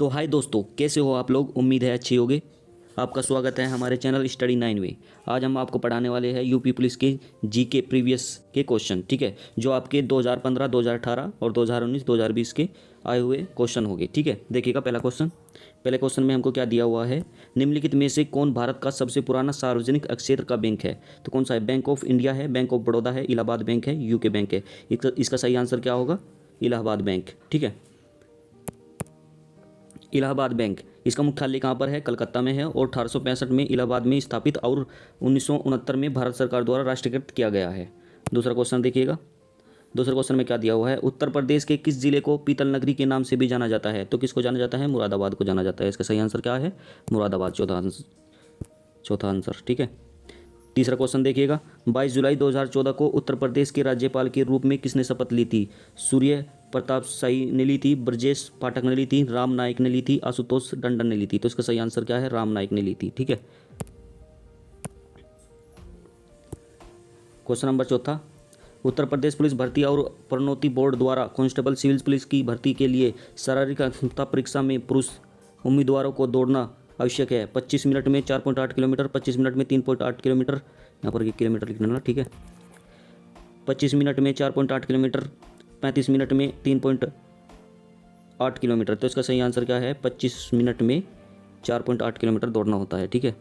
तो हाय दोस्तों, कैसे हो आप लोग। उम्मीद है अच्छे होगे। आपका स्वागत है हमारे चैनल स्टडी 9 में। आज हम आपको पढ़ाने वाले हैं यूपी पुलिस के जीके प्रीवियस के क्वेश्चन, ठीक है, जो आपके 2015, 2018 और 2019, 2020 के आए हुए क्वेश्चन होंगे। ठीक है, देखिएगा पहले क्वेश्चन में हमको क्या दिया हुआ है। निम्नलिखित में से कौन भारत का सबसे पुराना सार्वजनिक क्षेत्र का बैंक है। तो कौन सा है। बैंक ऑफ इंडिया है, बैंक ऑफ बड़ौदा है, इलाहाबाद बैंक है, यूके बैंक है। इसका सही आंसर क्या होगा। इलाहाबाद बैंक। ठीक है, इलाहाबाद बैंक। इसका मुख्यालय कहाँ पर है। कलकत्ता में है और 1865 में इलाहाबाद में स्थापित और 1969 में भारत सरकार द्वारा राष्ट्रीयकृत किया गया है। दूसरा क्वेश्चन देखिएगा। दूसरे क्वेश्चन में क्या दिया हुआ है। उत्तर प्रदेश के किस जिले को पीतल नगरी के नाम से भी जाना जाता है। तो किसको जाना जाता है। मुरादाबाद को जाना जाता है। इसका सही आंसर क्या है। मुरादाबाद। चौथा आंसर। ठीक है, तीसरा क्वेश्चन देखिएगा। 22 जुलाई 2014 को उत्तर प्रदेश के राज्यपाल के रूप में किसने शपथ ली थी। सूर्य प्रताप शाही ने ली थी, ब्रजेश पाठक ने ली थी, राम नाईक ने ली थी, आशुतोष टंडन ने ली थी। तो इसका सही आंसर क्या है। राम नाईक ने ली थी। ठीक है, क्वेश्चन नंबर चौथा। उत्तर प्रदेश पुलिस भर्ती और प्रोन्नति बोर्ड द्वारा कांस्टेबल सिविल पुलिस की भर्ती के लिए शारीरिक क्षमता परीक्षा में पुरुष उम्मीदवारों को दौड़ना आवश्यक है। 25 मिनट में 4.8 किलोमीटर, 25 मिनट में 3.8 किलोमीटर, यहाँ पर किलोमीटर लिखना ना। ठीक है, 25 मिनट में 4.8 किलोमीटर, 35 मिनट में 3.8 किलोमीटर। तो इसका सही आंसर क्या है। 25 मिनट में 4.8 किलोमीटर दौड़ना होता है। ठीक है,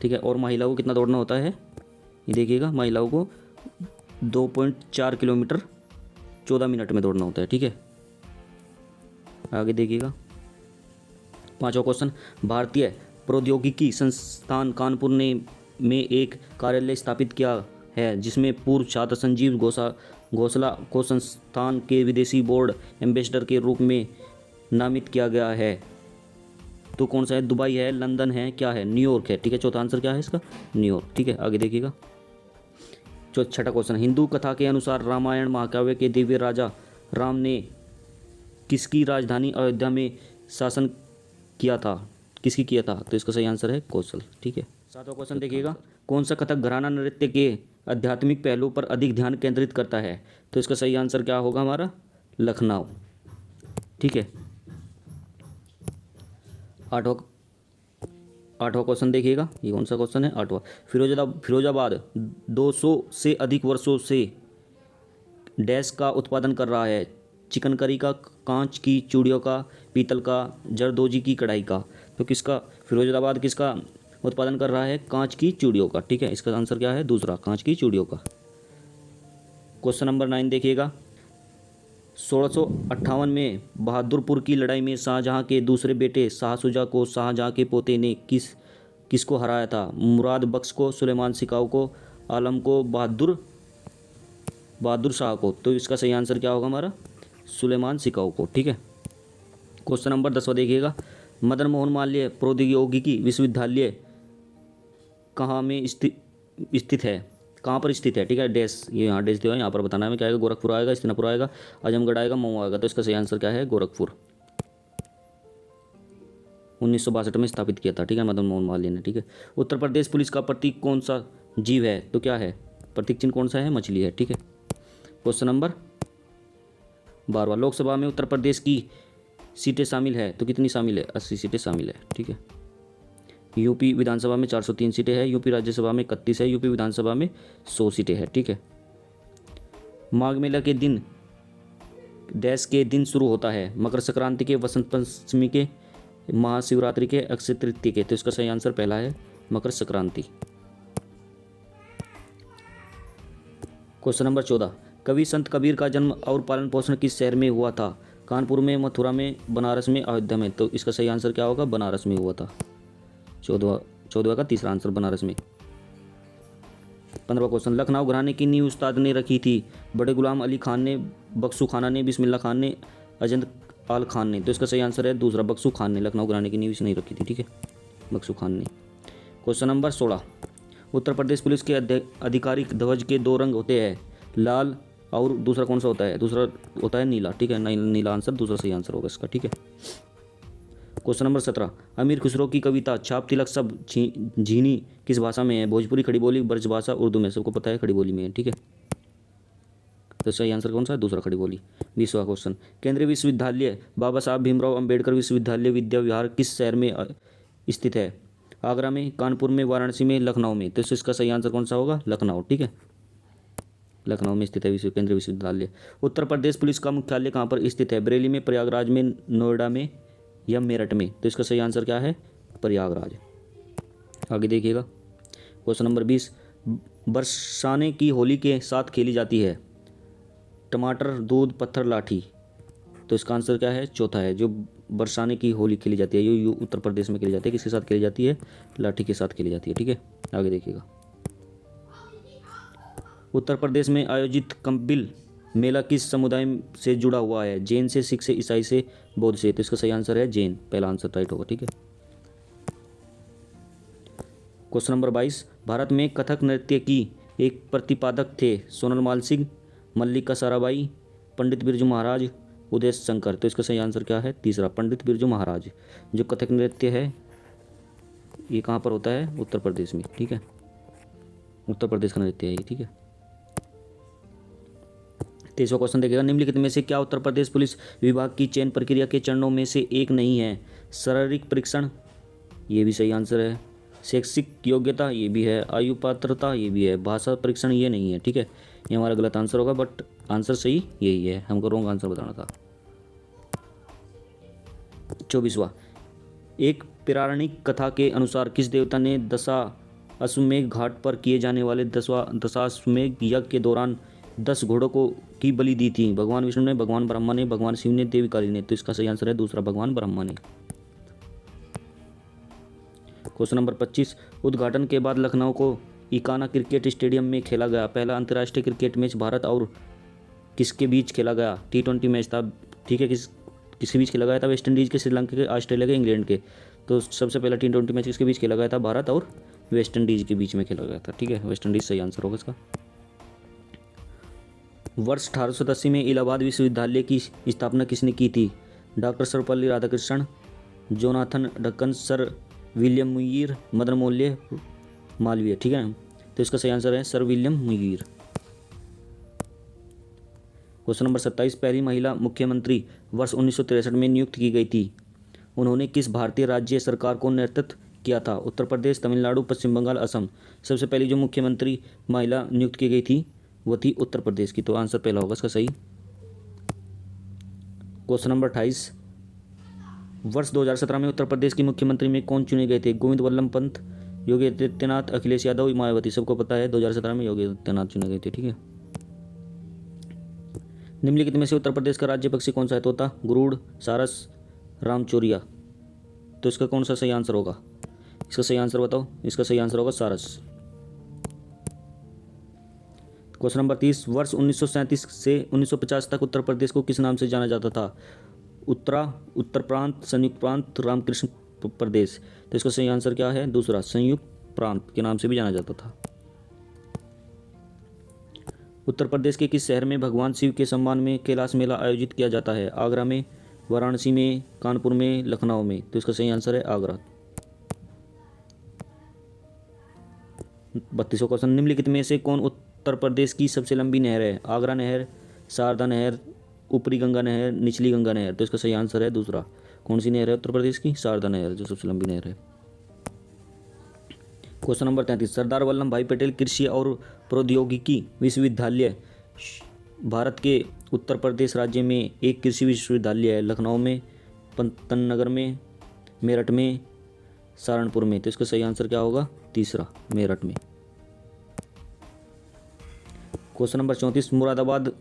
ठीक है। और महिलाओं को कितना दौड़ना होता है, ये देखिएगा। महिलाओं को 2.4 किलोमीटर 14 मिनट में दौड़ना होता है। ठीक है, आगे देखिएगा। पांचवा क्वेश्चन। भारतीय प्रौद्योगिकी संस्थान कानपुर ने में एक कार्यालय स्थापित किया है जिसमें पूर्व छात्र संजीव घोषला को संस्थान के विदेशी बोर्ड एम्बेसडर के रूप में नामित किया गया है। तो कौन सा है। दुबई है, लंदन है, क्या है। न्यूयॉर्क है। ठीक है, चौथा आंसर क्या है इसका। न्यूयॉर्क। ठीक है, आगे देखिएगा। छठा क्वेश्चन। हिंदू कथा के अनुसार रामायण महाकाव्य के दिव्य राजा राम ने किसकी राजधानी अयोध्या में शासन किया था। किसकी किया था। तो इसका सही आंसर है कौशल। ठीक है, सातवां क्वेश्चन देखिएगा। कौन सा कथक घराना नृत्य के आध्यात्मिक पहलू पर अधिक ध्यान केंद्रित करता है। तो इसका सही आंसर क्या होगा हमारा। लखनऊ। ठीक है, आठवां क्वेश्चन देखिएगा। ये कौन सा क्वेश्चन है। आठवां। फिरोजाबाद 200 से अधिक वर्षों से डैश का उत्पादन कर रहा है। चिकन करी का, कांच की चूड़ियों का, पीतल का, जरदोजी की कढ़ाई का। तो किसका। फिरोजाबाद किसका उत्पादन कर रहा है। कांच की चूड़ियों का। ठीक है, इसका आंसर क्या है। दूसरा, कांच की चूड़ियों का। क्वेश्चन नंबर 9 देखिएगा। 1658 में बहादुरपुर की लड़ाई में शाहजहां के दूसरे बेटे शाह शुजा को शाहजहां के पोते ने किसको हराया था। मुराद बख्श को, सुलेमान सिकाऊ को, आलम को, बहादुर शाह को। तो इसका सही आंसर क्या होगा हमारा। सुलेमान सिकाऊ को। ठीक है, क्वेश्चन नंबर 10 देखिएगा। मदन मोहन मालवीय प्रौद्योगिकी विश्वविद्यालय कहाँ में स्थित है। कहाँ पर स्थित है। ठीक है, डैश, ये यहाँ डैश दिया है, यहाँ पर बताना है क्या आएगा। गोरखपुर आएगा, स्तिनापुर आएगा, आजमगढ़ आएगा, मऊ आएगा। तो इसका सही आंसर क्या है। गोरखपुर। 1962 में स्थापित किया था। ठीक है, मदन मोहन मालवीय ने। ठीक है, उत्तर प्रदेश पुलिस का प्रतीक कौन सा जीव है। तो क्या है। प्रतीक चिन्ह कौन सा है। मछली है। ठीक है, क्वेश्चन नंबर 12। लोकसभा में उत्तर प्रदेश की सीटें शामिल है। तो कितनी शामिल है। 80 सीटें शामिल है। ठीक है, यूपी विधानसभा में 403 सीटें हैं, यूपी राज्यसभा में 31 है, यूपी विधानसभा में 100 सीटें हैं। ठीक है, माघ मेला के दिन डैश के दिन शुरू होता है। मकर संक्रांति के, वसंत पंचमी के, महाशिवरात्रि के, अक्षय तृतीया के। तो इसका सही आंसर पहला है, मकर संक्रांति। Question number 14। कवि संत कबीर का जन्म और पालन पोषण किस शहर में हुआ था। कानपुर में, मथुरा में, बनारस में, अयोध्या में। तो इसका सही आंसर क्या होगा। बनारस में हुआ था। 14वां का तीसरा आंसर बनारस में। 15वां क्वेश्चन। लखनऊ घराने की नींव उस्ताद ने रखी थी। बड़े गुलाम अली खान ने, बख्शू खाना ने, बिस्मिल्लाह खान ने, अजंत आल खान ने। तो इसका सही आंसर है दूसरा, बख्शू खान ने। लखनऊ घराने की नींव इसने नहीं रखी थी। ठीक है, बख्शू खान ने। Question number 16। Uttar Pradesh police के आधिकारिक ध्वज के 2 रंग होते हैं, लाल और दूसरा कौन सा होता है। दूसरा होता है नीला। ठीक है, नीला आंसर दूसरा सही आंसर होगा इसका। ठीक है, क्वेश्चन नंबर 17। अमीर खुसरो की कविता छाप तिलक सब झीनी किस भाषा में है। भोजपुरी, खड़ी बोली, ब्रज भाषा, उर्दू में। सबको पता है खड़ी बोली में है। ठीक है, तो सही आंसर कौन सा है? दूसरा, खड़ी बोली। 20वां क्वेश्चन, केंद्रीय विश्वविद्यालय बाबा साहब भीमराव अंबेडकर विश्वविद्यालय विद्या विहार किस शहर में स्थित है? आगरा में, कानपुर में, वाराणसी में, लखनऊ में। तो इसका सही आंसर कौन सा होगा? लखनऊ। ठीक है, लखनऊ में स्थित है केंद्रीय विश्वविद्यालय। उत्तर प्रदेश पुलिस का मुख्यालय कहाँ पर स्थित है? बरेली में, प्रयागराज में, नोएडा में या मेरठ में। तो इसका सही आंसर क्या है? प्रयागराज। आगे देखिएगा, क्वेश्चन नंबर 20, बरसाने की होली के साथ खेली जाती है? टमाटर, दूध, पत्थर, लाठी। तो इसका आंसर क्या है? चौथा है, जो बरसाने की होली खेली जाती है ये उत्तर प्रदेश में खेली जाती है। किसके साथ खेली जाती है? लाठी के साथ खेली जाती है। ठीक है, आगे देखिएगा, उत्तर प्रदेश में आयोजित कंपिल मेला किस समुदाय से जुड़ा हुआ है? जैन से, सिख से, ईसाई से, बौद्ध से। तो इसका सही आंसर है जैन। पहला आंसर राइट होगा। ठीक है, क्वेश्चन नंबर 22, भारत में कथक नृत्य की एक प्रतिपादक थे? सोनल सिंह, मल्लिका साराभाई, पंडित बिरजू महाराज, उदय शंकर। तो इसका सही आंसर क्या है? तीसरा, पंडित बिरजू महाराज। जो कथक नृत्य है ये कहाँ पर होता है? उत्तर प्रदेश में। ठीक है, उत्तर प्रदेश का नृत्य है ये। ठीक है, 23वां क्वेश्चन देखिएगा, निम्नलिखित में से क्या उत्तर प्रदेश पुलिस विभाग की चयन प्रक्रिया के चरणों में से एक नहीं है? शारीरिक परीक्षण, ये भी सही आंसर है। शैक्षिक योग्यता, ये भी है। आयु पात्रता, ये भी है। भाषा परीक्षण, ये नहीं है। ठीक है, ये हमारा गलत आंसर होगा, बट आंसर सही यही है, हमको रॉन्ग आंसर बताना था। 24वां, एक पौराणिक कथा के अनुसार किस देवता ने दशाश्वमेध घाट पर किए जाने वाले दशाश्वमेध यज्ञ के दौरान 10 घोड़ों की बलि दी थी? भगवान विष्णु ने, भगवान ब्रह्मा ने, भगवान शिव ने, देवी काली ने। तो इसका सही आंसर है दूसरा, भगवान ब्रह्मा ने। क्वेश्चन नंबर 25, उद्घाटन के बाद लखनऊ को इकाना क्रिकेट स्टेडियम में खेला गया पहला अंतर्राष्ट्रीय क्रिकेट मैच भारत और किसके बीच खेला गया? T20 मैच था। ठीक है, किसके बीच खेला गया था? वेस्ट इंडीज़ के, श्रीलंका के, ऑस्ट्रेलिया के, इंग्लैंड के। तो सबसे पहला T20 मैच किसके बीच खेला गया था? भारत और वेस्ट इंडीज़ के बीच में खेला गया था। ठीक है, वेस्ट इंडीज़ सही आंसर होगा इसका। वर्ष 1880 में इलाहाबाद विश्वविद्यालय की स्थापना किसने की थी? डॉक्टर सर्वपल्ली राधाकृष्णन, जोनाथन ढक्कन, सर विलियम मुइर, मदन मोहल्ले मालवीय। ठीक है, तो इसका सही आंसर है sir William Muir. Question number 27, पहली महिला मुख्यमंत्री वर्ष 1963 में नियुक्त की गई थी? उन्होंने किस भारतीय राज्य सरकार को नेतृत्व किया था? उत्तर प्रदेश, तमिलनाडु, पश्चिम बंगाल, असम। सबसे पहली जो मुख्यमंत्री महिला नियुक्त की गई थी वो थी उत्तर प्रदेश की। तो आंसर पहला होगा इसका सही। क्वेश्चन नंबर 28, वर्ष 2017 में उत्तर प्रदेश के मुख्यमंत्री में कौन चुने गए थे? गोविंद वल्लभ पंत, योगी आदित्यनाथ, अखिलेश यादव, मायावती। सबको पता है 2017 में योगी आदित्यनाथ चुने गए थे। ठीक है, निम्नलिखित में से उत्तर प्रदेश का राज्य पक्षी कौन सा है? तोता, गुरुड़, सारस, रामचोरिया। तो इसका कौन सा सही आंसर होगा? इसका सही आंसर बताओ। इसका सही आंसर होगा सारस। क्वेश्चन नंबर 30, वर्ष 1937 से 1950 तक उत्तर प्रदेश को किस नाम से जाना जाता था? उत्तर प्रांत, संयुक्त प्रांत, रामकृष्ण प्रदेश। तो इसका सही आंसर क्या है? दूसरा, संयुक्त प्रांत के नाम से भी जाना जाता था। उत्तर प्रदेश के किस शहर में भगवान शिव के सम्मान में कैलाश मेला आयोजित किया जाता है? आगरा में, वाराणसी में, कानपुर में, लखनऊ में। तो इसका सही आंसर है आगरा। 32वां क्वेश्चन, निम्नलिखित में से कौन उत्तर प्रदेश की सबसे लंबी नहर है? आगरा नहर, शारदा नहर, ऊपरी गंगा नहर, निचली गंगा नहर। तो इसका सही आंसर है दूसरा। कौन सी नहर है उत्तर प्रदेश की? शारदा नहर, जो सबसे लंबी नहर है। क्वेश्चन नंबर 33, सरदार वल्लभ भाई पटेल कृषि और प्रौद्योगिकी विश्वविद्यालय भारत के उत्तर प्रदेश राज्य में एक कृषि विश्वविद्यालय है। लखनऊ में, पंतनगर में, मेरठ में, सहारनपुर में। तो इसका सही आंसर क्या होगा? तीसरा, मेरठ में। क्वेश्चन नंबर 34, मुरादाबाद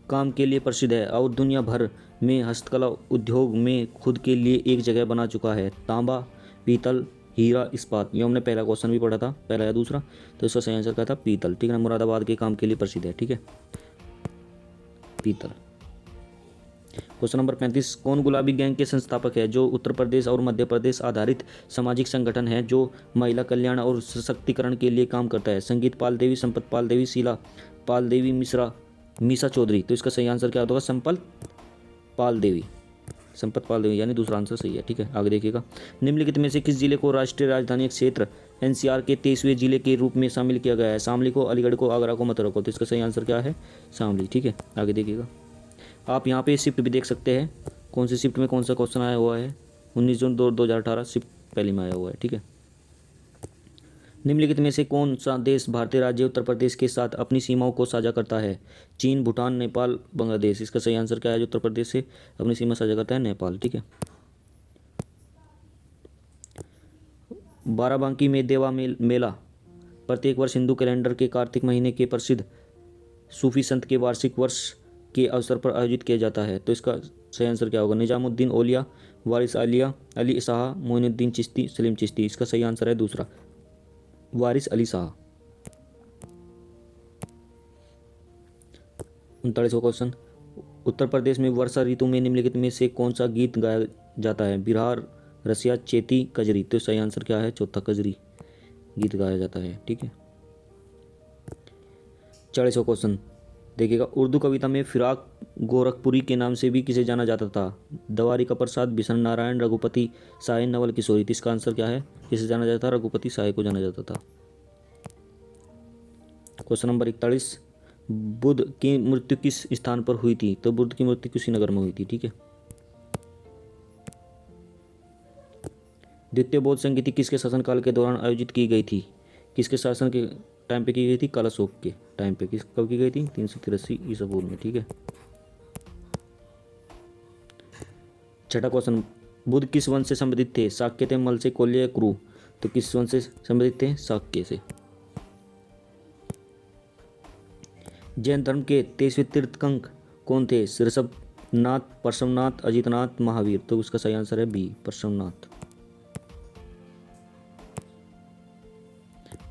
काम के लिए प्रसिद्ध है और दुनिया भर में हस्तकला उद्योग में खुद के लिए एक जगह बना चुका है। तांबा, पीतल, हीरा, इस्पात। ये हमने पहला क्वेश्चन भी पढ़ा था, पहला या दूसरा। तो इसका सही आंसर क्या था? पीतल। ठीक है, मुरादाबाद के काम के लिए प्रसिद्ध है। ठीक है, पीतल। क्वेश्चन नंबर 35, कौन गुलाबी गैंग के संस्थापक है? जो उत्तर प्रदेश और मध्य प्रदेश आधारित सामाजिक संगठन है जो महिला कल्याण और सशक्तिकरण के लिए काम करता है। संगीत पाल देवी, संपत पाल देवी, शीला पाल देवी, मीसा चौधरी। तो इसका सही आंसर क्या होगा? संपत पाल देवी। संपत पाल देवी, यानी दूसरा आंसर सही है। ठीक है, आगे देखिएगा। निम्नलिखित में से किस जिले को राष्ट्रीय राजधानी क्षेत्र एनसीआर के 23वें जिले के रूप में शामिल किया गया है? शामली को, अलीगढ़ को, आगरा को, मथुरा को। तो इसका सही आंसर क्या है? शामली। ठीक है, आगे देखिएगा। आप यहाँ पे शिफ्ट भी देख सकते हैं, कौन सी शिफ्ट में कौन सा क्वेश्चन आया हुआ है। 19 जून 2018 शिफ्ट पहले में आया हुआ है। ठीक है, निम्नलिखित में से कौन सा देश भारतीय राज्य उत्तर प्रदेश के साथ अपनी सीमाओं को साझा करता है? चीन, भूटान, नेपाल, बांग्लादेश। इसका सही आंसर क्या है? जो उत्तर प्रदेश से अपनी सीमा साझा करता है, नेपाल। ठीक है, बाराबंकी में देवा मेला प्रत्येक वर्ष हिंदू कैलेंडर के कार्तिक महीने के प्रसिद्ध सूफी संत के वार्षिक वर्ष के अवसर पर आयोजित किया जाता है। तो इसका सही आंसर क्या होगा? निजामुद्दीन औलिया, वारिस आलिया, अली शाह, मोइनुद्दीन चिश्ती, सलीम चिश्ती। इसका सही आंसर है दूसरा, वारिस अली शाह। 39वां क्वेश्चन, उत्तर प्रदेश में वर्षा ऋतु में निम्नलिखित में से कौन सा गीत गाया जाता है? बिरहा, रसिया, चेती, कजरी। तो सही आंसर क्या है? चौथा, कजरी गीत गाया जाता है। ठीक है, 40वां क्वेश्चन देखिएगा। उर्दू कविता में फिराक गोरखपुरी के नाम से भी किसे जाना जाता था? द्वारिका प्रसाद, बिशन नारायण, रघुपति साय, नवल किशोरी। तो इसका आंसर क्या है? किसे जाना जाता था? रघुपति साय को जाना जाता था। क्वेश्चन नंबर 41, बुद्ध की मृत्यु किस स्थान पर हुई थी? तो बुद्ध की मृत्यु कुशीनगर में हुई थी। ठीक है, द्वितीय बौद्ध संगीति किसके शासनकाल के दौरान आयोजित की गई थी? किसके शासन के टाइम पे की गई थी? कालाशोक के टाइम पे। किस कब की गई थी? 383 ईसा पूर्व में। ठीक है, छठा क्वेश्चन, बुद्ध किस वंश से संबंधित थे? शाक्य थे, मल से, कोल्य, क्रू। तो किस वंश से संबंधित थे? शाक्य से। जैन धर्म के 23वें तीर्थंकर कौन थे? ऋषभनाथ, परशुनाथ, अजितनाथ, महावीर। तो उसका सही आंसर है बी, परशुनाथ।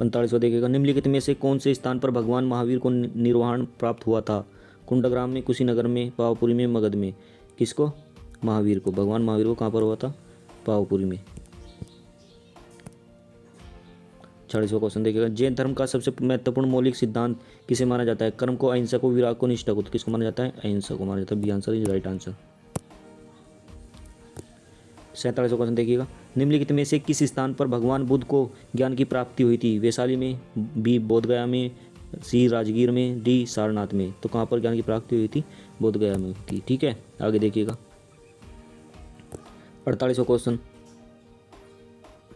45वां देखिएगा। निम्नलिखित में से कौन से स्थान पर भगवान महावीर को निर्वाण प्राप्त हुआ था? कुंडग्राम में, कुशीनगर में, पावापुरी में, मगध में। किसको? महावीर को। भगवान महावीर को कहाँ पर हुआ था? पावापुरी में। 46वां क्वेश्चन देखिएगा। जैन धर्म का सबसे महत्वपूर्ण मौलिक सिद्धांत किसे माना जाता है? कर्म को, अहिंसा को, विराग को, निष्ठा को। तो किसको माना जाता है? अहिंसा को माना जाता है। B answer is right answer. 47वां क्वेश्चन देखिएगा। निम्नलिखित में से किस स्थान पर भगवान बुद्ध को ज्ञान की प्राप्ति हुई थी? वैशाली में, बी बोधगया में, सी राजगीर में, डी सारनाथ में। तो कहाँ पर ज्ञान की प्राप्ति हुई थी? बोधगया में हुई थी। ठीक है, आगे देखिएगा। 48वां क्वेश्चन,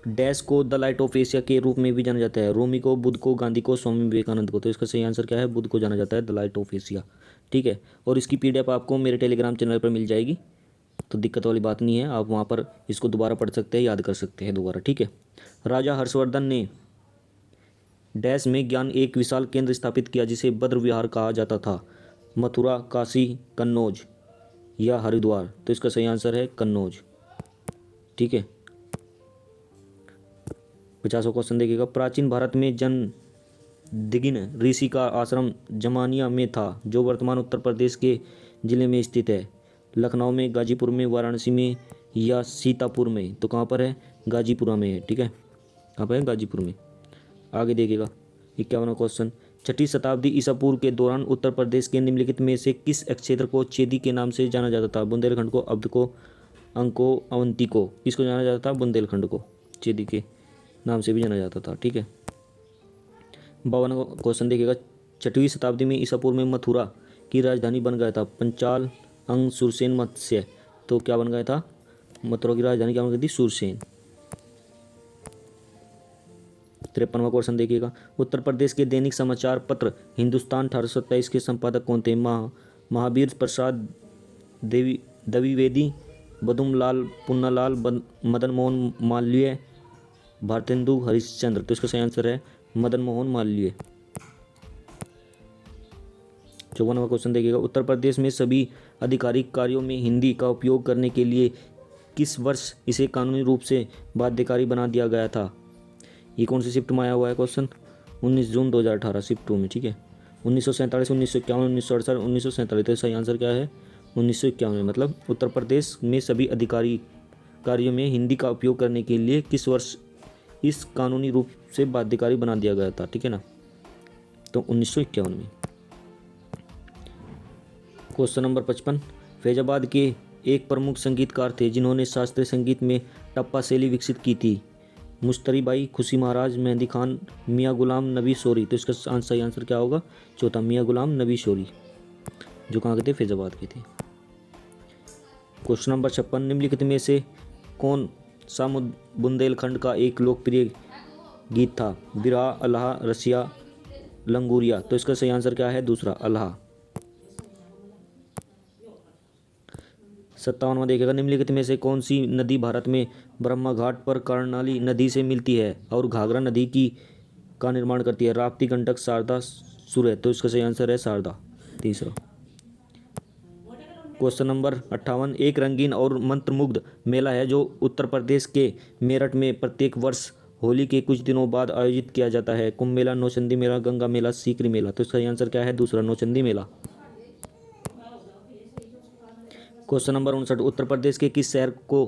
डैश को द लाइट ऑफ एशिया के रूप में भी जाना जाता है? रोमी को, बुद्ध को, गांधी को, स्वामी विवेकानंद को। तो इसका सही आंसर क्या है? बुद्ध को जाना जाता है द लाइट ऑफ एशिया। ठीक है, और इसकी PDF आपको मेरे टेलीग्राम चैनल पर मिल जाएगी, तो दिक्कत वाली बात नहीं है, आप वहाँ पर इसको दोबारा पढ़ सकते हैं, याद कर सकते हैं दोबारा। ठीक है, राजा हर्षवर्धन ने डैश में ज्ञान एक विशाल केंद्र स्थापित किया जिसे बद्र विहार कहा जाता था? मथुरा, काशी, कन्नौज या हरिद्वार। तो इसका सही आंसर है कन्नौज। ठीक है, 50वां क्वेश्चन देखिएगा। प्राचीन भारत में दिगिन ऋषि का आश्रम जमानिया में था, जो वर्तमान उत्तर प्रदेश के जिले में स्थित है? लखनऊ में, गाजीपुर में, वाराणसी में या सीतापुर में। तो कहाँ पर है? गाजीपुरा में है। ठीक है, कहाँ पर है? गाजीपुर में। आगे देखिएगा 51वां क्वेश्चन, 6ठी शताब्दी ईसा पूर्व के दौरान उत्तर प्रदेश के निम्नलिखित में से किस क्षेत्र को चेदी के नाम से जाना जाता था? बुंदेलखंड को, अवध को, अंग को, अवंती को। किसको जाना जाता था? बुंदेलखंड को चेदी के नाम से भी जाना जाता था। ठीक है, 52वां क्वेश्चन देखिएगा। 6वीं शताब्दी में ईसा पूर्व में मथुरा की राजधानी बन गया था? पंचाल, अंग, सुरसेन, मत्स्य। तो क्या बन गया था? मथुरा की राजधानी क्या बन गई थी? सुरसेन। 53वां क्वेश्चन देखिएगा। उत्तर प्रदेश के दैनिक समाचार पत्र हिंदुस्तान 1827 के संपादक कौन थे? महावीर प्रसाद द्विवेदी, बदुमलाल, पुन्नालाल, मदन मोहन मालवीय, भारतेंदु हरिश्चंद्र। तो इसका सही आंसर है मदन मोहन मालवीय। 54वां क्वेश्चन देखिएगा। उत्तर प्रदेश में सभी आधिकारिक कार्यों में हिंदी का उपयोग करने के लिए किस वर्ष इसे कानूनी रूप से बाध्यकारी बना दिया गया था? ये कौन सी शिफ्ट में आया हुआ है क्वेश्चन? 19 जून 2018 शिफ्ट 2 में। ठीक है, 1947, 1951, 1968, 1947। तो सही आंसर क्या है? 1951 में। मतलब उत्तर प्रदेश में सभी अधिकारी कार्यों में हिंदी का उपयोग करने के लिए किस वर्ष इस कानूनी रूप से बाध्यकारी बना दिया गया था? ठीक है ना, तो 1951 में। क्वेश्चन नंबर 55, फैजाबाद के एक प्रमुख संगीतकार थे जिन्होंने शास्त्रीय संगीत में टप्पा शैली विकसित की थी? मुश्तरी बाई, खुशी महाराज, मेहंदी खान, मियाँ गुलाम नबी शोरी। तो इसका सही आंसर क्या होगा? चौथा, मियाँ गुलाम नबी शोरी, जो कहाँ के थे? फैजाबाद के थे। क्वेश्चन नंबर 56, निम्नलिखित में से कौन सा बुंदेलखंड का एक लोकप्रिय गीत था? बिरहा, अल्लाह, रसिया, लंगूरिया। तो इसका सही आंसर क्या है? दूसरा, अल्लाह। 57वां देखिएगा, निम्नलिखित में से कौन सी नदी भारत में ब्रह्मा घाट पर कर्णाली नदी से मिलती है और घाघरा नदी का निर्माण करती है? राप्ती, गंडक, शारदा, सूर्य। तो इसका सही आंसर है शारदा, तीसरा। क्वेश्चन नंबर 58, एक रंगीन और मंत्रमुग्ध मेला है जो उत्तर प्रदेश के मेरठ में प्रत्येक वर्ष होली के कुछ दिनों बाद आयोजित किया जाता है? कुंभ मेला, नौचंदी मेला, गंगा मेला, सीकरी मेला। तो इसका आंसर क्या है? दूसरा, नौचंदी मेला। क्वेश्चन नंबर 59, उत्तर प्रदेश के किस शहर को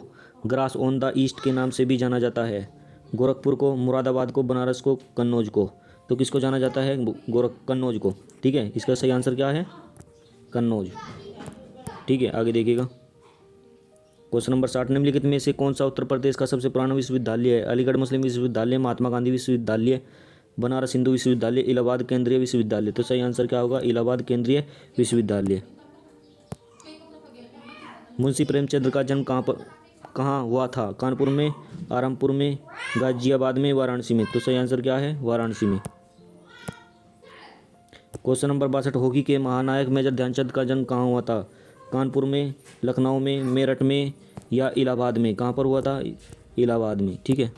ग्रास ऑन द ईस्ट के नाम से भी जाना जाता है? गोरखपुर को, मुरादाबाद को, बनारस को, कन्नौज को। तो किसको जाना जाता है? कन्नौज को। ठीक है, इसका सही आंसर क्या है? कन्नौज। ठीक है, आगे देखिएगा। क्वेश्चन नंबर 60, निम्नलिखित में से कौन सा उत्तर प्रदेश का सबसे पुराना विश्वविद्यालय है? अलीगढ़ मुस्लिम विश्वविद्यालय, महात्मा गांधी विश्वविद्यालय, बनारस हिंदू विश्वविद्यालय, इलाहाबाद केंद्रीय विश्वविद्यालय। तो सही आंसर क्या होगा? इलाहाबाद केंद्रीय विश्वविद्यालय। मुंशी प्रेमचंद का जन्म कहाँ हुआ था? कानपुर में, आरामपुर में, गाजियाबाद में, वाराणसी में। तो सही आंसर क्या है? वाराणसी में। क्वेश्चन नंबर 62, हॉकी के महानायक मेजर ध्यानचंद का जन्म कहाँ हुआ था? कानपुर में, लखनऊ में, मेरठ में या इलाहाबाद में? कहाँ पर हुआ था? इलाहाबाद में। ठीक है।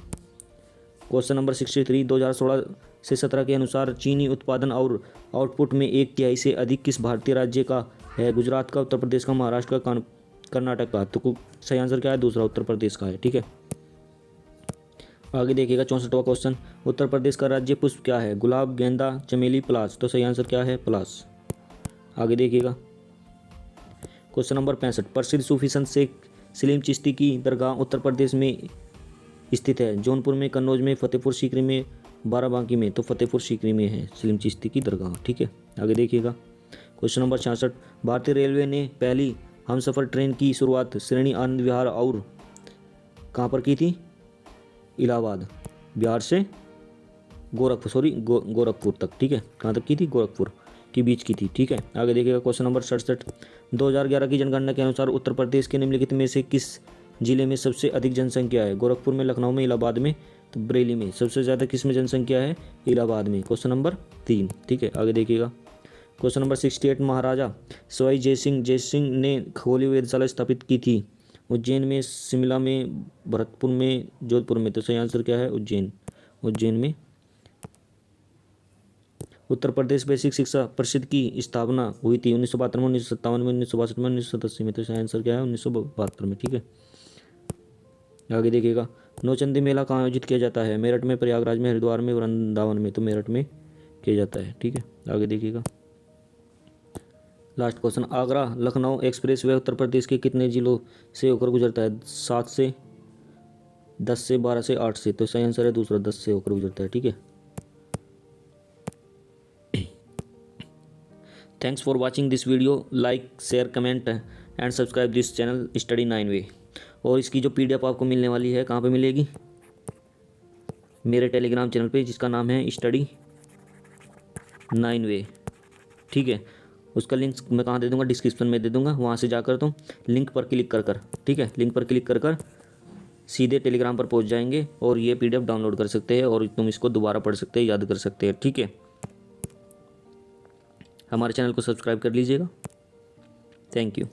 क्वेश्चन नंबर 63, 2016 से 17 के अनुसार चीनी उत्पादन और आउटपुट में 1/3 से अधिक किस भारतीय राज्य का है? गुजरात का, उत्तर प्रदेश का, महाराष्ट्र का, कर्नाटक का। तो सही आंसर क्या है? दूसरा, उत्तर प्रदेश का है। ठीक है, आगे देखिएगा। 64वां क्वेश्चन, उत्तर प्रदेश का राज्य पुष्प क्या है? गुलाब, गेंदा, चमेली, पलाश। तो सही आंसर क्या है? पलाश। आगे देखिएगा। क्वेश्चन नंबर 65, प्रसिद्ध सूफी संत शेख सलीम चिश्ती की दरगाह उत्तर प्रदेश में स्थित है? जौनपुर में, कन्नौज में, फतेहपुर सीकरी में, बाराबांकी में। तो फतेहपुर सीकरी में है सलीम चिश्ती की दरगाह। ठीक है, आगे देखिएगा। क्वेश्चन नंबर 66, भारतीय रेलवे ने पहली हमसफ़र ट्रेन की शुरुआत श्रेणी आनंद विहार और कहाँ पर की थी? इलाहाबाद, बिहार से गोरखपुर तक। ठीक है, कहाँ तक की थी? गोरखपुर के बीच की थी। ठीक है, आगे देखिएगा। क्वेश्चन नंबर 67, 2011 की जनगणना के अनुसार उत्तर प्रदेश के निम्नलिखित में से किस जिले में सबसे अधिक जनसंख्या है? गोरखपुर में, लखनऊ में, इलाहाबाद में, तो बरेली में। सबसे ज़्यादा किस में जनसंख्या है? इलाहाबाद में। Question number 3। ठीक है, आगे देखिएगा। क्वेश्चन नंबर 68, महाराजा सवाई जयसिंह ने खगोलीय वेधशाला स्थापित की थी? उज्जैन में, शिमला में, भरतपुर में, जोधपुर में। तो सही आंसर क्या है? उज्जैन में। उत्तर प्रदेश बेसिक शिक्षा परिषद की स्थापना हुई थी 1972 में, 1957 में, 1962 में, 1987 में। तो सही आंसर क्या है? 1972 में। ठीक है, आगे देखिएगा। नौचंदी मेला कहाँ आयोजित किया जाता है? मेरठ में, प्रयागराज में, हरिद्वार में, वृंदावन में। तो मेरठ में किया जाता है। ठीक है, आगे देखिएगा। Last question, Agra Lucknow expressway Uttar Pradesh के कितने जिलों से होकर गुजरता है? 7 से, 10 से, 12 से, 8 से। तो सही आंसर है दूसरा, 10 से होकर गुजरता है। ठीक है, thanks for watching this video. Like, share, comment and subscribe this channel study 9 वे। और इसकी जो PDF आपको मिलने वाली है, कहाँ पे मिलेगी? मेरे टेलीग्राम चैनल पे, जिसका नाम है स्टडी 9 वे। ठीक है, उसका लिंक मैं कहाँ दे दूँगा? डिस्क्रिप्शन में दे दूँगा। वहाँ से जाकर तुम लिंक पर क्लिक कर ठीक है, लिंक पर क्लिक कर सीधे टेलीग्राम पर पहुँच जाएंगे और ये PDF डाउनलोड कर सकते हैं और तुम इसको दोबारा पढ़ सकते हैं, याद कर सकते हैं। ठीक है, हमारे चैनल को सब्सक्राइब कर लीजिएगा। Thank you.